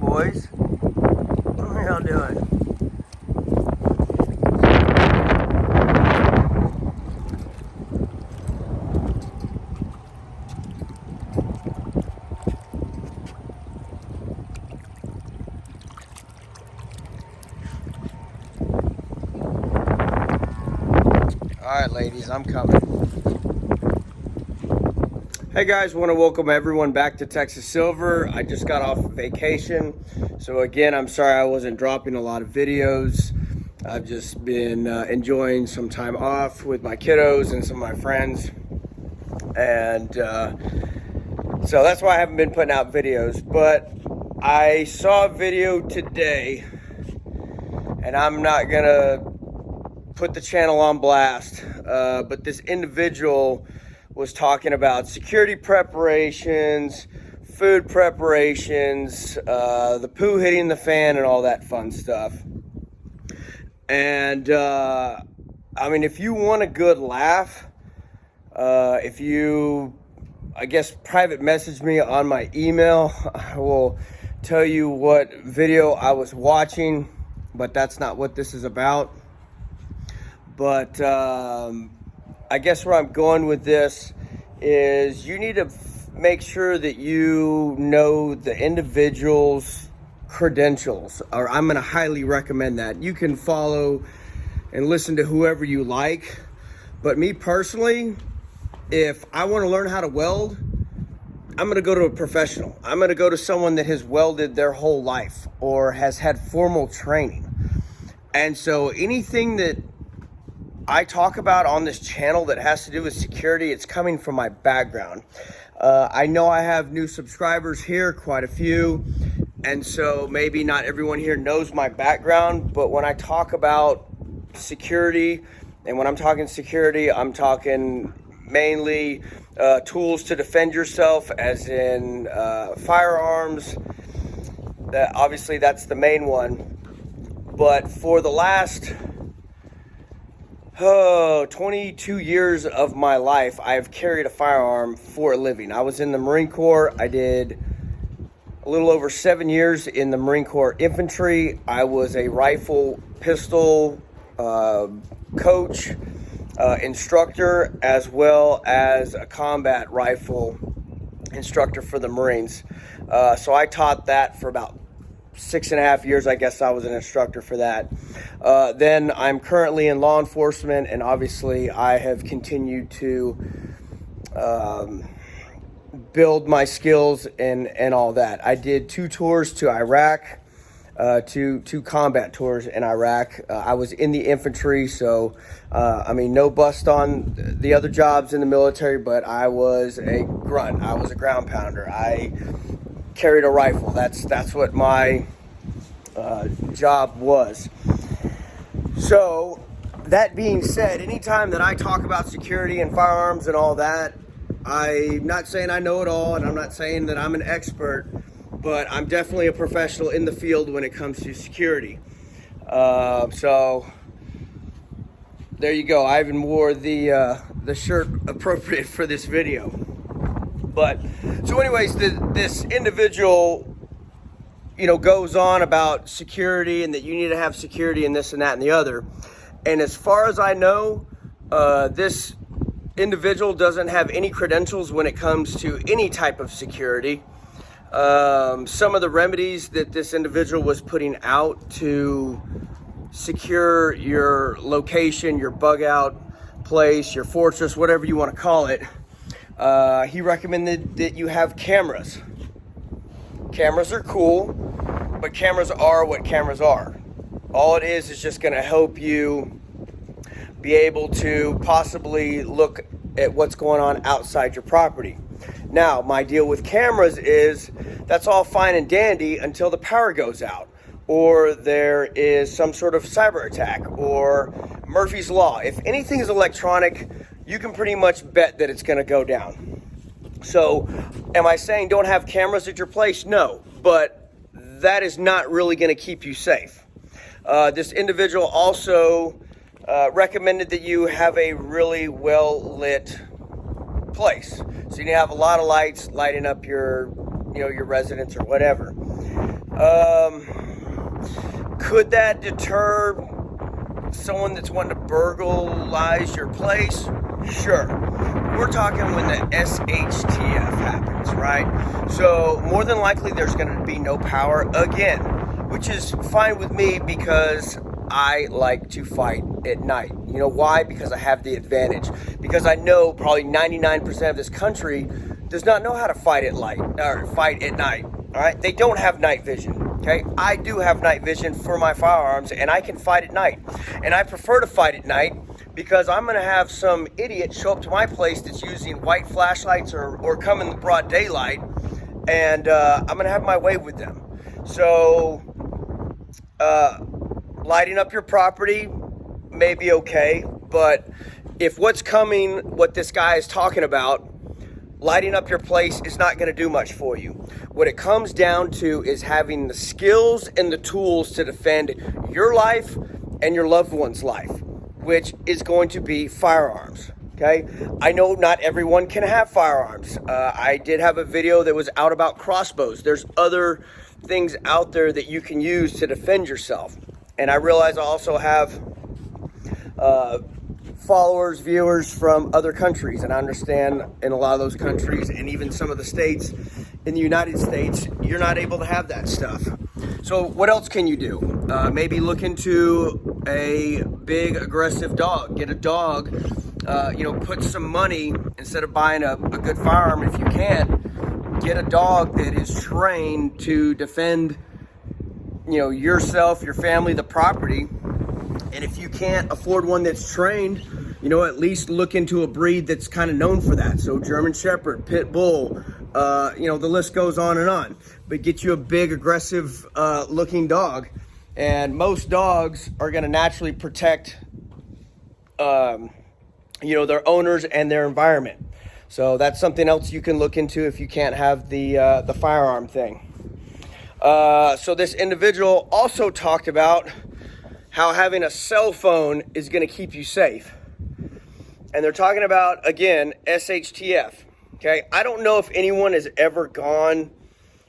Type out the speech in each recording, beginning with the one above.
boys. How y'all doing? Alright ladies, I'm coming. Hey guys, want to welcome everyone back to Texas Silver. I just got off vacation, so again, I'm sorry I wasn't dropping a lot of videos. I've just been enjoying some time off with my kiddos and some of my friends, and so that's why I haven't been putting out videos. But I saw a video today, and I'm not gonna put the channel on blast, but this individual was talking about security preparations, food preparations, the poo hitting the fan and all that fun stuff. And I mean, if you want a good laugh, if you, I guess, private message me on my email, I will tell you what video I was watching, but that's not what this is about. But I guess where I'm going with this is you need to make sure that you know the individual's credentials, or I'm going to highly recommend that. You can follow and listen to whoever you like, but me personally, if I want to learn how to weld, I'm going to go to a professional. I'm going to go to someone that has welded their whole life or has had formal training. And so anything that I talk about on this channel that has to do with security, it's coming from my background. I know I have new subscribers here, quite a few, and so maybe not everyone here knows my background, but when I talk about security, and when I'm talking security, I'm talking mainly tools to defend yourself, as in firearms. That obviously that's the main one, but for the last 22 years of my life, I've carried a firearm for a living. I was in the Marine Corps. I did a little over 7 years in the Marine Corps infantry. I was a rifle, pistol coach, instructor, as well as a combat rifle instructor for the Marines. So I taught that for about 6.5 years. I guess I was an instructor for that. Then I'm currently in law enforcement, and obviously I have continued to build my skills and all that. I did 2 tours to Iraq, two combat tours in Iraq. I was in the infantry, so I mean, no bust on the other jobs in the military, but I was a grunt. I was a ground pounder. I carried a rifle. That's what my job was. So that being said, anytime that I talk about security and firearms and all that, I'm not saying I know it all, and I'm not saying that I'm an expert, but I'm definitely a professional in the field when it comes to security. So there you go. I even wore the shirt appropriate for this video. But so anyways, this individual, you know, goes on about security and that you need to have security and this and that and the other. And as far as I know, this individual doesn't have any credentials when it comes to any type of security. Some of the remedies that this individual was putting out to secure your location, your bug out place, your fortress, whatever you want to call it, he recommended that you have cameras. Cameras are cool, but cameras are what cameras are. All it is just going to help you be able to possibly look at what's going on outside your property. Now, my deal with cameras is that's all fine and dandy until the power goes out, or there is some sort of cyber attack, or Murphy's Law. If anything is electronic, you can pretty much bet that it's going to go down. So, am I saying don't have cameras at your place? No, but that is not really going to keep you safe. This individual also recommended that you have a really well lit place. So you need to have a lot of lights lighting up your, your residence or whatever. Could that deter someone that's wanting to burglarize your place? Sure. We're talking when the SHTF happens, right? So more than likely there's going to be no power again, which is fine with me because I like to fight at night. You know why? Because I have the advantage. Because I know probably 99% of this country does not know how to fight at night. All right? They don't have night vision. Okay? I do have night vision for my firearms, and I can fight at night. And I prefer to fight at night because I'm going to have some idiot show up to my place that's using white flashlights or come in the broad daylight, and I'm going to have my way with them. So, lighting up your property may be okay, but if what this guy is talking about, lighting up your place is not going to do much for you. What it comes down to is having the skills and the tools to defend your life and your loved one's life, which is going to be firearms. Okay, I know not everyone can have firearms. I did have a video that was out about crossbows. There's other things out there that you can use to defend yourself. And I realize I also have followers, viewers from other countries, and I understand in a lot of those countries and even some of the states in the United States, you're not able to have that stuff. So what else can you do? Maybe look into a big aggressive dog. Get a dog, put some money, instead of buying a good firearm if you can't, get a dog that is trained to defend yourself, your family, the property. And if you can't afford one that's trained, at least look into a breed that's kind of known for that. So German Shepherd, Pit Bull, the list goes on and on. But get you a big, aggressive looking dog. And most dogs are going to naturally protect, their owners and their environment. So that's something else you can look into if you can't have the firearm thing. So this individual also talked about how having a cell phone is going to keep you safe. And they're talking about, again, SHTF. Okay, I don't know if anyone has ever gone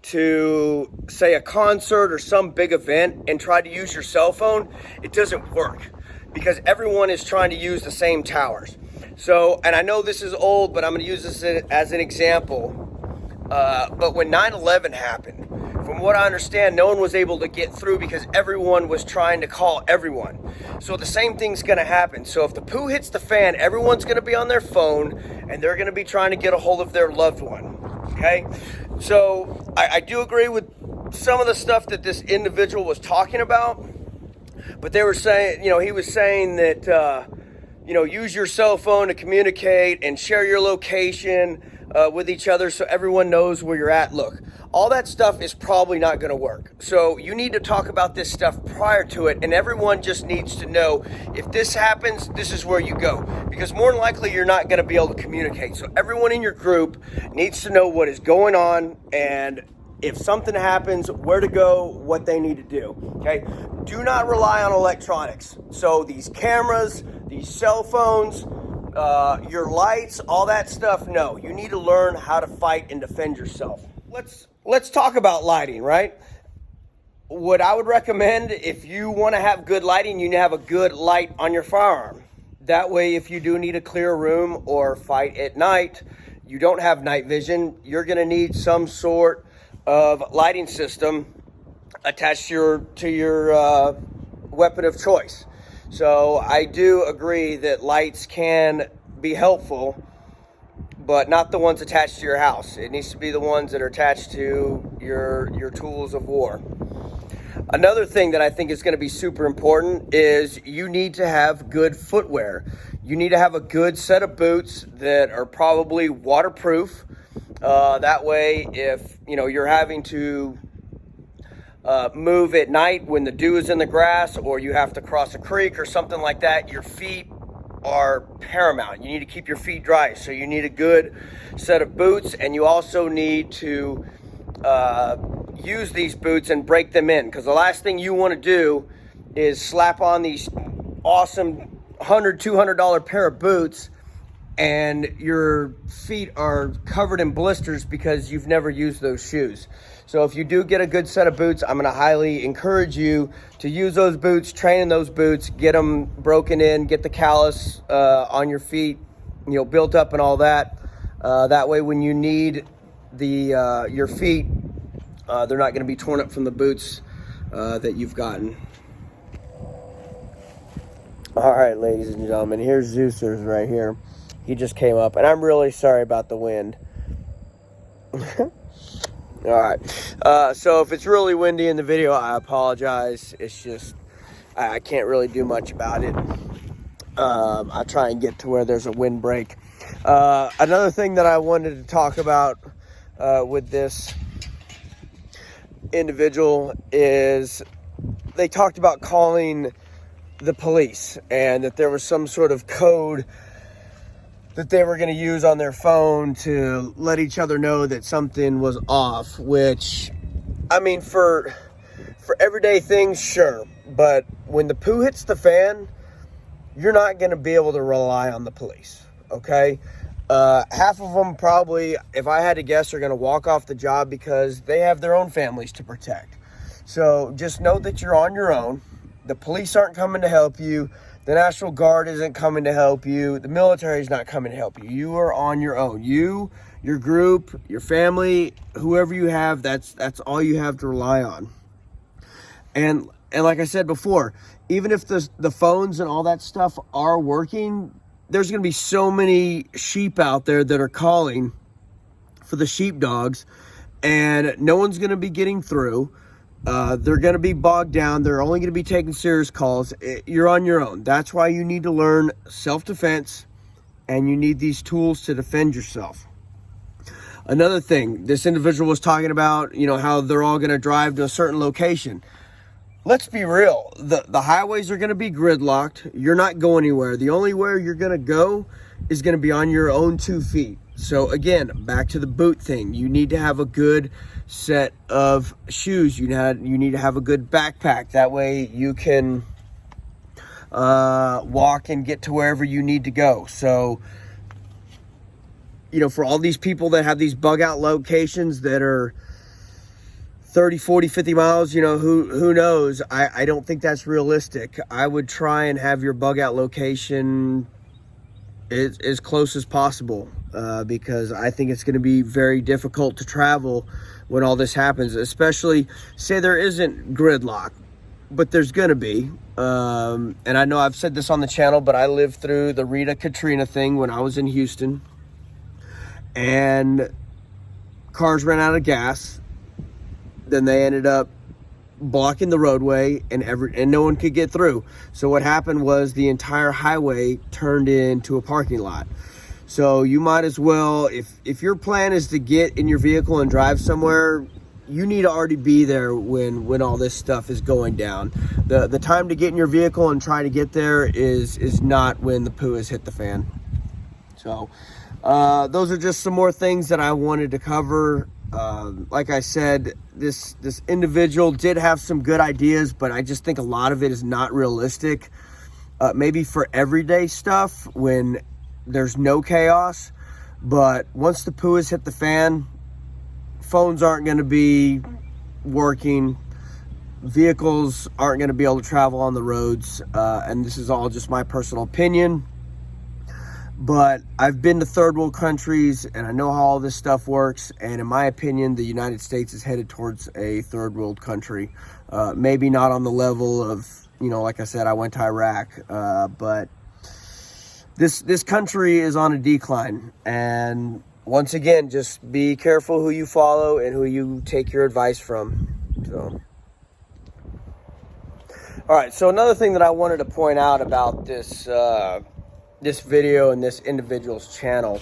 to, say, a concert or some big event and tried to use your cell phone. It doesn't work because everyone is trying to use the same towers. So, and I know this is old, but I'm going to use this as an example. But when 9/11 happened, from what I understand, no one was able to get through because everyone was trying to call everyone. So the same thing's going to happen. So if the poo hits the fan, everyone's going to be on their phone and they're going to be trying to get a hold of their loved one. Okay? So I do agree with some of the stuff that this individual was talking about. But they were saying, he was saying that, use your cell phone to communicate and share your location with each other so everyone knows where you're at. Look, all that stuff is probably not going to work. So you need to talk about this stuff prior to it, and everyone just needs to know if this happens, this is where you go. Because more than likely, you're not going to be able to communicate. So everyone in your group needs to know what is going on, and if something happens, where to go, what they need to do. Okay? Do not rely on electronics. So these cameras, these cell phones, your lights, all that stuff, no. You need to learn how to fight and defend yourself. Let's talk about lighting, right? What I would recommend, if you want to have good lighting, you need to have a good light on your firearm. That way, if you do need a clear room or fight at night, you don't have night vision, you're going to need some sort of lighting system attached to your weapon of choice. So I do agree that lights can be helpful, but not the ones attached to your house. It needs to be the ones that are attached to your tools of war. Another thing that I think is going to be super important is you need to have good footwear. You need to have a good set of boots that are probably waterproof. That way, if you're having to move at night when the dew is in the grass, or you have to cross a creek or something like that, your feet are paramount. You need to keep your feet dry. So you need a good set of boots, and you also need to use these boots and break them in, because the last thing you want to do is slap on these awesome $100, $200 pair of boots and your feet are covered in blisters because you've never used those shoes. So if you do get a good set of boots, I'm going to highly encourage you to use those boots, train in those boots, get them broken in, get the callus on your feet, built up and all that. That way when you need your feet, they're not going to be torn up from the boots that you've gotten. All right, ladies and gentlemen, here's Zeusers right here. He just came up, and I'm really sorry about the wind. All right, so if it's really windy in the video, I apologize. It's just, I can't really do much about it. I try and get to where there's a windbreak. Another thing that I wanted to talk about with this individual is they talked about calling the police and that there was some sort of code that they were going to use on their phone to let each other know that something was off, which, I mean, for everyday things, sure. But when the poo hits the fan, you're not going to be able to rely on the police, okay? Half of them probably, if I had to guess, are going to walk off the job because they have their own families to protect. So just know that you're on your own. The police aren't coming to help you. The National Guard isn't coming to help you. The military is not coming to help you. You are on your own. You, your group, your family, whoever you have, that's all you have to rely on. And like I said before, even if the phones and all that stuff are working, there's going to be so many sheep out there that are calling for the sheepdogs, and no one's going to be getting through. They're going to be bogged down. They're only going to be taking serious calls. You're on your own. That's why you need to learn self-defense, and you need these tools to defend yourself. Another thing, this individual was talking about, how they're all going to drive to a certain location. Let's be real. The highways are going to be gridlocked. You're not going anywhere. The only way you're going to go is going to be on your own 2 feet. So again, back to the boot thing. You need to have a good set of shoes. You need to have a good backpack. That way you can walk and get to wherever you need to go. So, for all these people that have these bug out locations that are 30, 40, 50 miles, who knows? I don't think that's realistic. I would try and have your bug out location as close as possible because I think it's going to be very difficult to travel when all this happens, especially say there isn't gridlock, but there's going to be. And I know I've said this on the channel, but I lived through the Rita Katrina thing when I was in Houston, and cars ran out of gas. Then they ended up blocking the roadway, and no one could get through. So what happened was the entire highway turned into a parking lot. So you might as well, if your plan is to get in your vehicle and drive somewhere, you need to already be there when all this stuff is going down. The time to get in your vehicle and try to get there is not when the poo has hit the fan. So those are just some more things that I wanted to cover. Like I said, this individual did have some good ideas, but I just think a lot of it is not realistic. Maybe for everyday stuff when there's no chaos, but once the poo has hit the fan, phones aren't going to be working, vehicles aren't going to be able to travel on the roads, and this is all just my personal opinion. But I've been to third world countries and I know how all this stuff works. And in my opinion, the United States is headed towards a third world country. Maybe not on the level of, like I said, I went to Iraq. But this country is on a decline. And once again, just be careful who you follow and who you take your advice from. So, all right. So another thing that I wanted to point out about this video and this individual's channel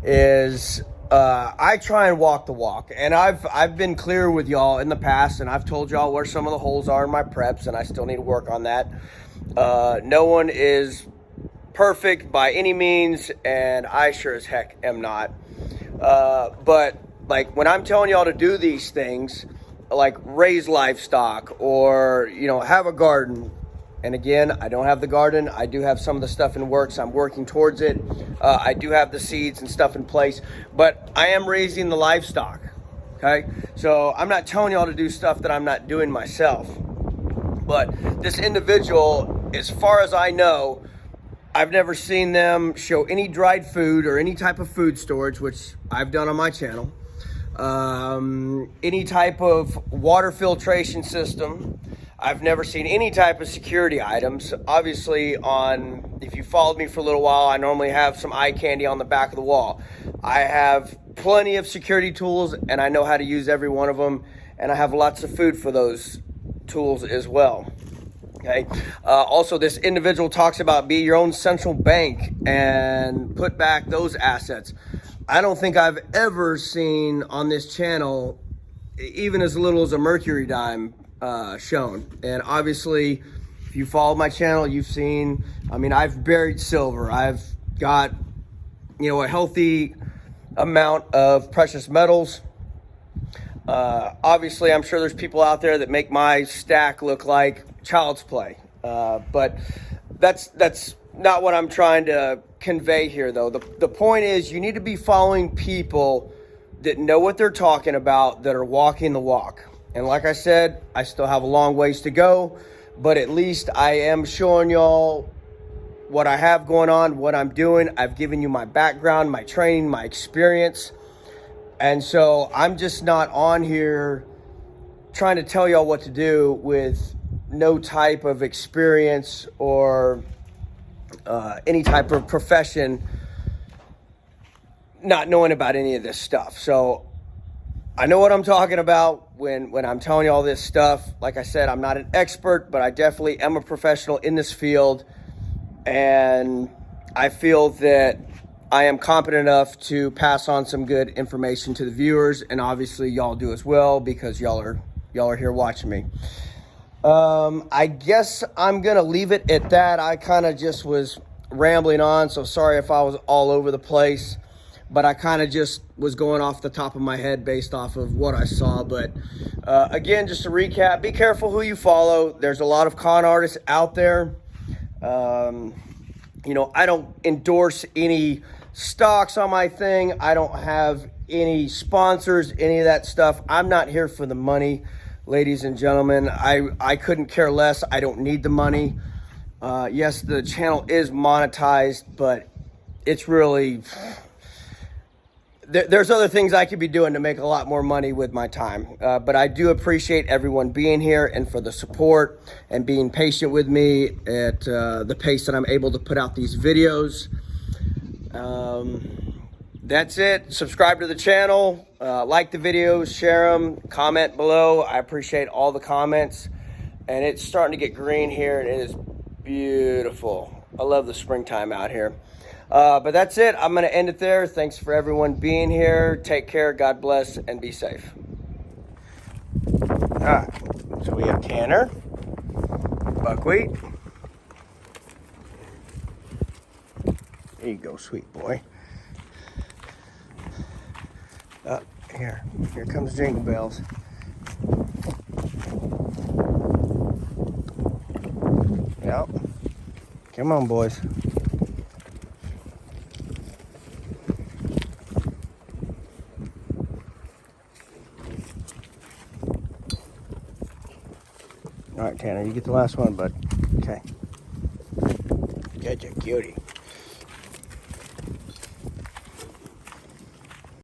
is I try and walk the walk, and I've been clear with y'all in the past, and I've told y'all where some of the holes are in my preps, and I still need to work on that. No one is perfect by any means, and I sure as heck am not. But like when I'm telling y'all to do these things, like raise livestock or have a garden, And again, I don't have the garden. I do have some of the stuff in works. I'm working towards it. I do have the seeds and stuff in place, but I am raising the livestock. Okay, so I'm not telling y'all to do stuff that I'm not doing myself. But this individual, as far as I know, I've never seen them show any dried food or any type of food storage, which I've done on my channel. Any type of water filtration system. I've never seen any type of security items. Obviously, if you followed me for a little while, I normally have some eye candy on the back of the wall. I have plenty of security tools, and I know how to use every one of them, and I have lots of food for those tools as well. Okay. Also, this individual talks about be your own central bank and put back those assets. I don't think I've ever seen on this channel even as little as a mercury dime shown. And obviously, if you follow my channel, you've seen, I've buried silver. I've got, a healthy amount of precious metals. Obviously, I'm sure there's people out there that make my stack look like child's play. But that's not what I'm trying to convey here, though. The point is, you need to be following people that know what they're talking about, that are walking the walk. And like I said, I still have a long ways to go, but at least I am showing y'all what I have going on, what I'm doing. I've given you my background, my training, my experience. And so I'm just not on here trying to tell y'all what to do with no type of experience or any type of profession, not knowing about any of this stuff. So I know what I'm talking about when I'm telling you all this stuff. Like I said, I'm not an expert, but I definitely am a professional in this field. And I feel that I am competent enough to pass on some good information to the viewers, and obviously y'all do as well, because y'all are here watching me. I guess I'm gonna leave it at that. I kind of just was rambling on, so sorry if I was all over the place, but I kind of just was going off the top of my head based off of what I saw. But again, just to recap, be careful who you follow. There's a lot of con artists out there. I don't endorse any stocks on my thing. I don't have any sponsors, any of that stuff. I'm not here for the money, ladies and gentlemen. I couldn't care less. I don't need the money. Yes, the channel is monetized, but it's really, there's other things I could be doing to make a lot more money with my time. But I do appreciate everyone being here and for the support and being patient with me at the pace that I'm able to put out these videos. That's it. Subscribe to the channel, like the videos, share them, comment below. I appreciate all the comments. And it's starting to get green here, and it is beautiful. I love the springtime out here. But that's it. I'm going to end it there. Thanks for everyone being here. Take care. God bless, and be safe. All right. So we have Tanner, buckwheat. There you go, sweet boy. Here comes Jingle Bells. Yep. Come on, boys. All right, Tanner, you get the last one, bud. Okay. Good, you cutie.